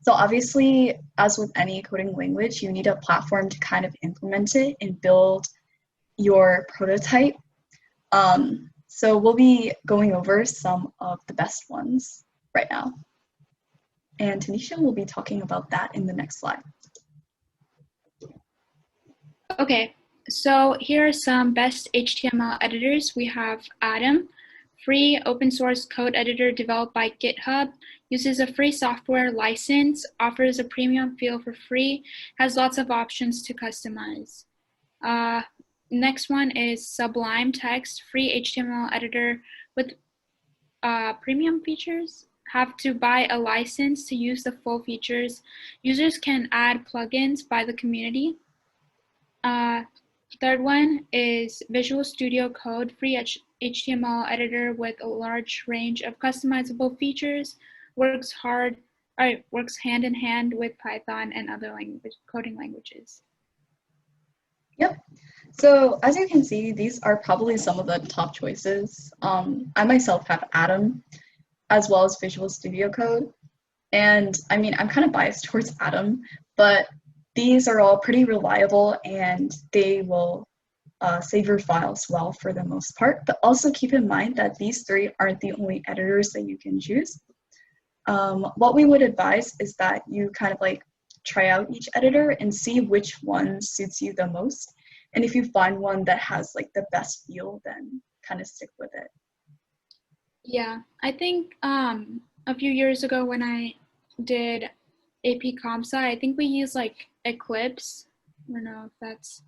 So obviously, as with any coding language, you need a platform to kind of implement it and build your prototype. So we'll be going over some of the best ones right now. And Tanisha will be talking about that in the next slide. Okay, so here are some best HTML editors. We have Atom, free open source code editor developed by GitHub, uses a free software license, offers a premium feel for free, has lots of options to customize. Next one is Sublime Text, free HTML editor with premium features. Have to buy a license to use the full features. Users can add plugins by the community. Third one is Visual Studio Code, free HTML editor with a large range of customizable features, works hand in hand with Python and other coding languages. Yep. So as you can see, these are probably some of the top choices. I myself have Atom as well as Visual Studio Code. And I mean, I'm kind of biased towards Atom, but these are all pretty reliable and they will save your files well for the most part. But also keep in mind that these three aren't the only editors that you can choose. What we would advise is that you kind of like try out each editor and see which one suits you the most. And if you find one that has like the best feel, then kind of stick with it. Yeah, I think a few years ago when I did AP Comp Sci, I think we used like Eclipse. I don't know if that's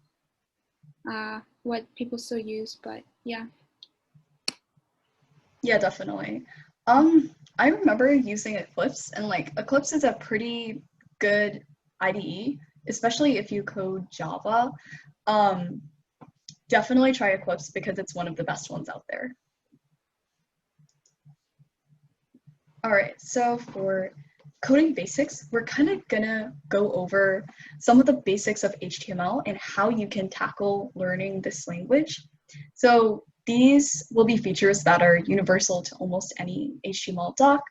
what people still use, but yeah. Yeah, definitely. I remember using Eclipse, and like Eclipse is a pretty good IDE, especially if you code Java. Definitely try Eclipse because it's one of the best ones out there. All right, so for coding basics, we're kind of gonna go over some of the basics of HTML and how you can tackle learning this language. So these will be features that are universal to almost any HTML doc.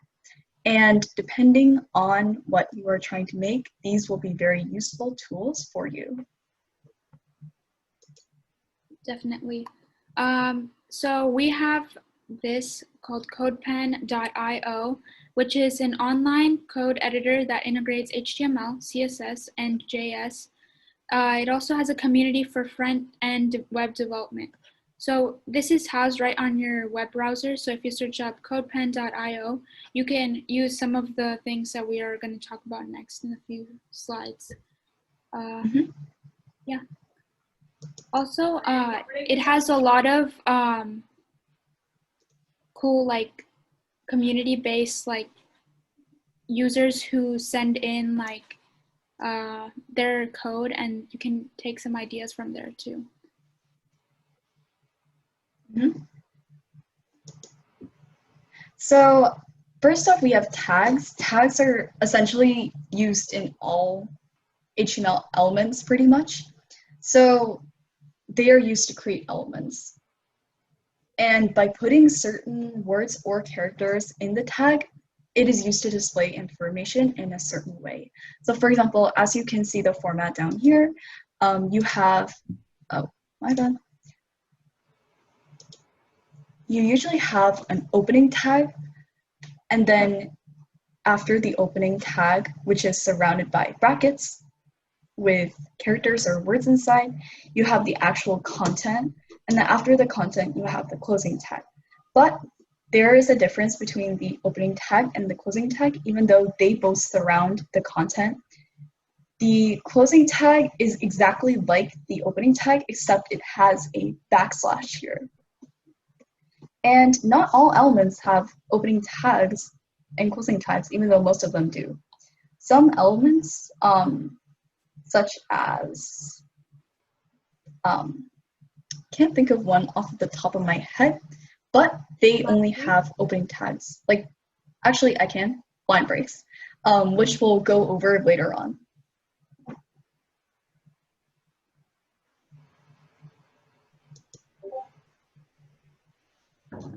And depending on what you are trying to make, these will be very useful tools for you. Definitely. So we have this called CodePen.io, which is an online code editor that integrates HTML, CSS, and JS. It also has a community for front-end web development. So this is housed right on your web browser. So if you search up CodePen.io, you can use some of the things that we are going to talk about next in a few slides. Yeah. Also, it has a lot of cool like community-based like users who send in like their code, and you can take some ideas from there too. So first off, we have tags. Tags are essentially used in all HTML elements pretty much. So they are used to create elements. And by putting certain words or characters in the tag, it is used to display information in a certain way. So for example, as you can see the format down here, you have, oh, my bad. You usually have an opening tag, and then after the opening tag, which is surrounded by brackets with characters or words inside, you have the actual content, and then after the content, you have the closing tag. But there is a difference between the opening tag and the closing tag, even though they both surround the content. The closing tag is exactly like the opening tag, except it has a backslash here. And not all elements have opening tags and closing tags, even though most of them do. Some elements, such as, can't think of one off the top of my head, but they only have opening tags. Like, actually I can, line breaks, which we'll go over later on.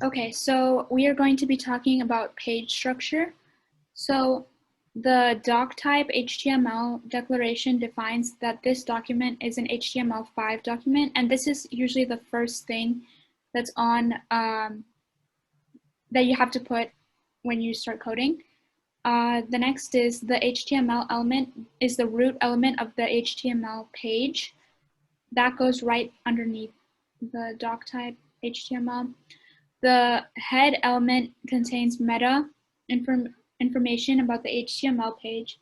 Okay, so we are going to be talking about page structure. So The doc type HTML declaration defines that this document is an HTML5 document, and this is usually the first thing that's on that you have to put when you start coding. The next is the HTML element is the root element of the HTML page. That goes right underneath the doc type HTML. The head element contains meta information about the HTML page.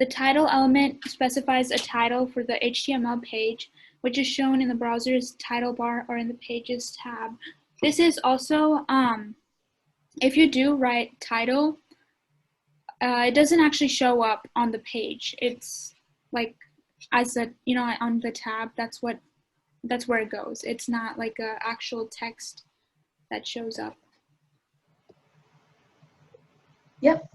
The title element specifies a title for the HTML page, which is shown in the browser's title bar or in the Pages tab. This is also, if you do write title, it doesn't actually show up on the page. It's like as a, on the tab, that's where it goes. It's not like an actual text that shows up. Yep.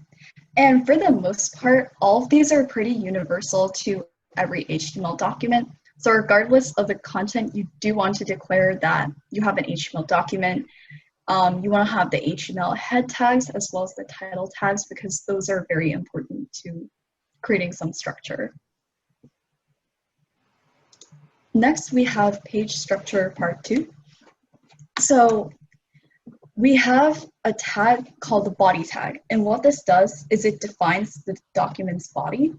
And for the most part, all of these are pretty universal to every HTML document. So regardless of the content, you do want to declare that you have an HTML document. You want to have the HTML head tags as well as the title tags because those are very important to creating some structure. Next, we have page structure part 2. So we have a tag called the body tag, and what this does is it defines the document's body,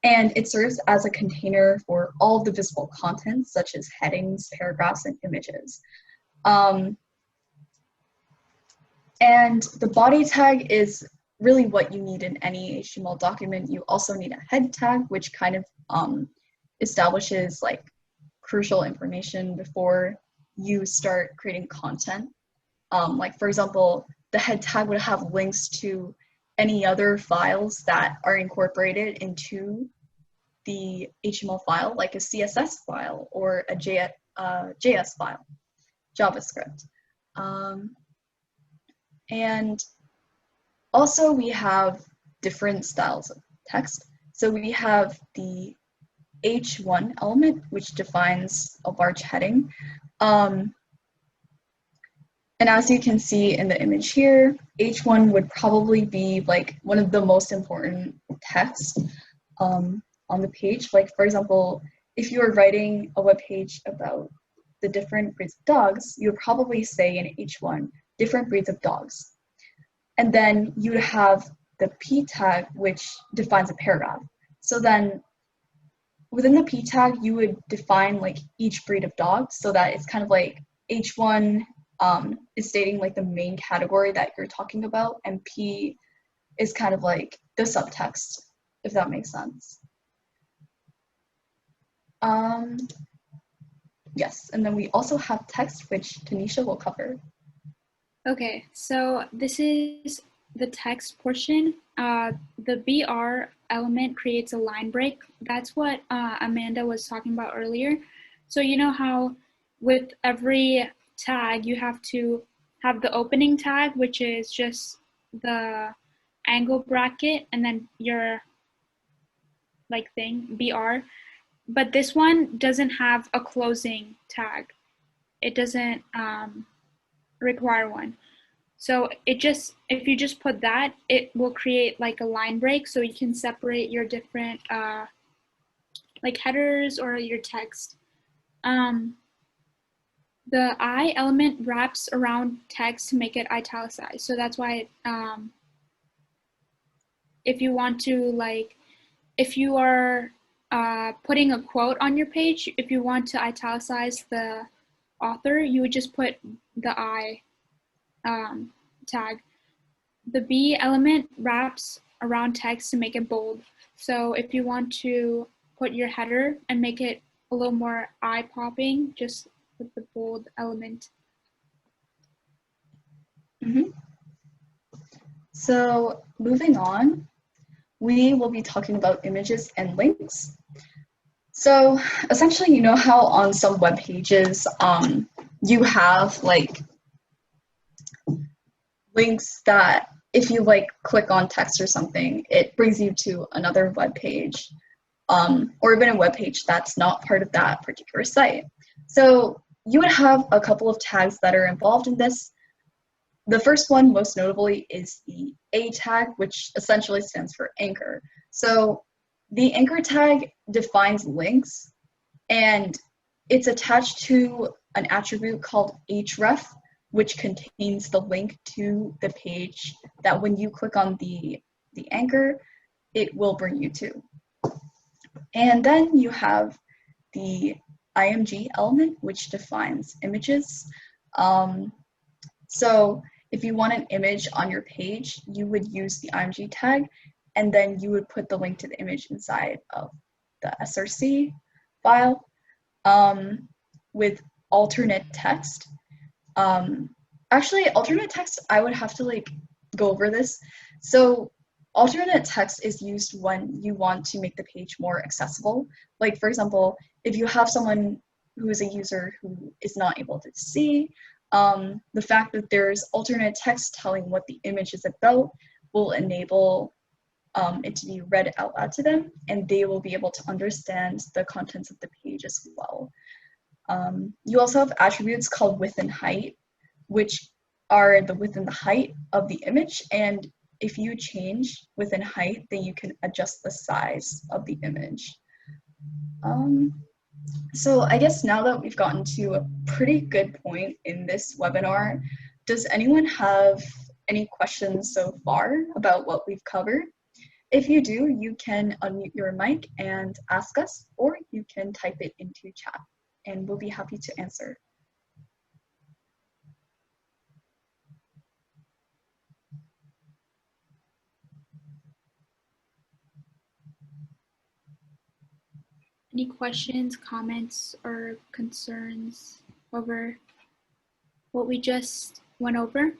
and it serves as a container for all of the visible content, such as headings, paragraphs, and images. And the body tag is really what you need in any HTML document. You also need a head tag, which kind of establishes like crucial information before you start creating content. Like for example, the head tag would have links to any other files that are incorporated into the HTML file, like a CSS file or a JS file, JavaScript. And also we have different styles of text. So we have the H1 element, which defines a large heading. And as you can see in the image here, H1 would probably be like one of the most important text on the page. Like for example, if you were writing a web page about the different breeds of dogs, you would probably say in H1, different breeds of dogs. And then you would have the P tag, which defines a paragraph. So then within the P tag, you would define like each breed of dog so that it's kind of like H1 is stating like the main category that you're talking about, and P is kind of like the subtext, if that makes sense. Yes, and then we also have text, which Tanisha will cover. Okay, so this is the text portion. The BR element creates a line break. That's what Amanda was talking about earlier. So you know how with every tag you have to have the opening tag, which is just the angle bracket, and then your like thing, BR. But this one doesn't have a closing tag. It doesn't require one. So if you just put that, it will create like a line break so you can separate your different like headers or your text. The I element wraps around text to make it italicized. So that's why if you want to like, if you are putting a quote on your page, if you want to italicize the author, you would just put the I tag. The B element wraps around text to make it bold. So if you want to put your header and make it a little more eye-popping, just put the bold element. So moving on, we will be talking about images and links. So essentially, you know how on some web pages you have like links that if you like click on text or something, it brings you to another web page, or even a web page that's not part of that particular site. So you would have a couple of tags that are involved in this. the first one, most notably, is the A tag, which essentially stands for anchor. So the anchor tag defines links, and it's attached to an attribute called href, which contains the link to the page that when you click on the anchor, it will bring you to. And then you have the img element, which defines images. So if you want an image on your page, you would use the img tag, and then you would put the link to the image inside of the src file with alternate text. Actually, alternate text, I would have to like go over this. So alternate text is used when you want to make the page more accessible. Like, for example, if you have someone who is a user who is not able to see, the fact that there's alternate text telling what the image is about will enable it to be read out loud to them, and they will be able to understand the contents of the page as well. You also have attributes called width and height, which are the width and the height of the image, and if you change width and height, then you can adjust the size of the image. So I guess now that we've gotten to a pretty good point in this webinar, does anyone have any questions so far about what we've covered? If you do, you can unmute your mic and ask us, or you can type it into chat, and we'll be happy to answer. Any questions, comments, or concerns over what we just went over?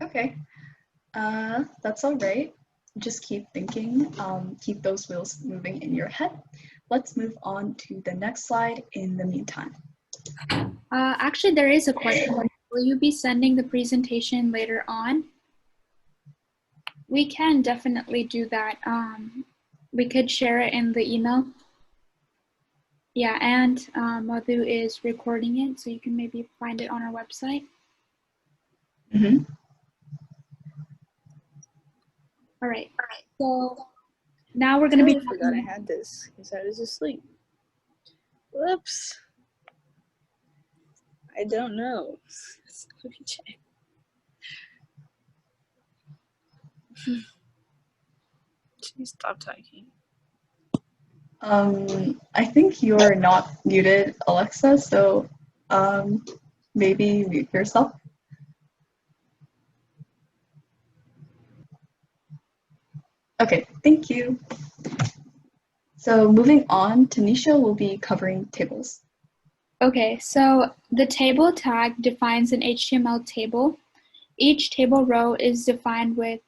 Okay, that's all right. Just keep thinking, keep those wheels moving in your head. Let's move on to the next slide in the meantime. Actually, there is a question. Will you be sending the presentation later on? We can definitely do that. We could share it in the email. Yeah, and Madhu is recording it, so you can maybe find it on our website. Mm-hmm. All right, so now we're gonna be- I forgot I had this because I was asleep. Whoops. I don't know. Let me check. Please stop talking. I think you're not muted, Alexa, so maybe mute yourself. Okay, thank you. So moving on, Tanisha will be covering tables. Okay, so the table tag defines an HTML table. Each table row is defined with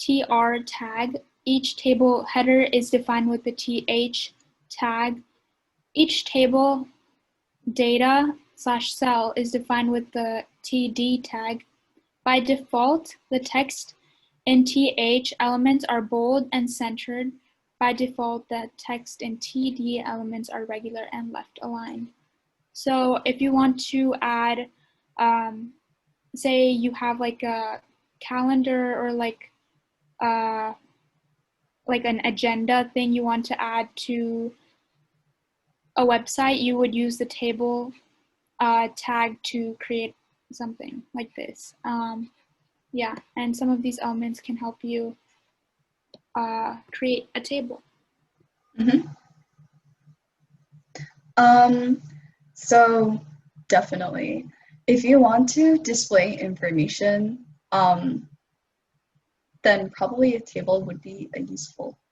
tr tag. Each table header is defined with the th tag. Each table data/cell is defined with the td tag. By default, the text in th elements are bold and centered. By default, the text in td elements are regular and left aligned. So if you want to add, say you have like a calendar or like an agenda thing you want to add to a website, you would use the table tag to create something like this. Yeah, and some of these elements can help you create a table. Mm-hmm. So definitely, if you want to display information, then probably a table would be a useful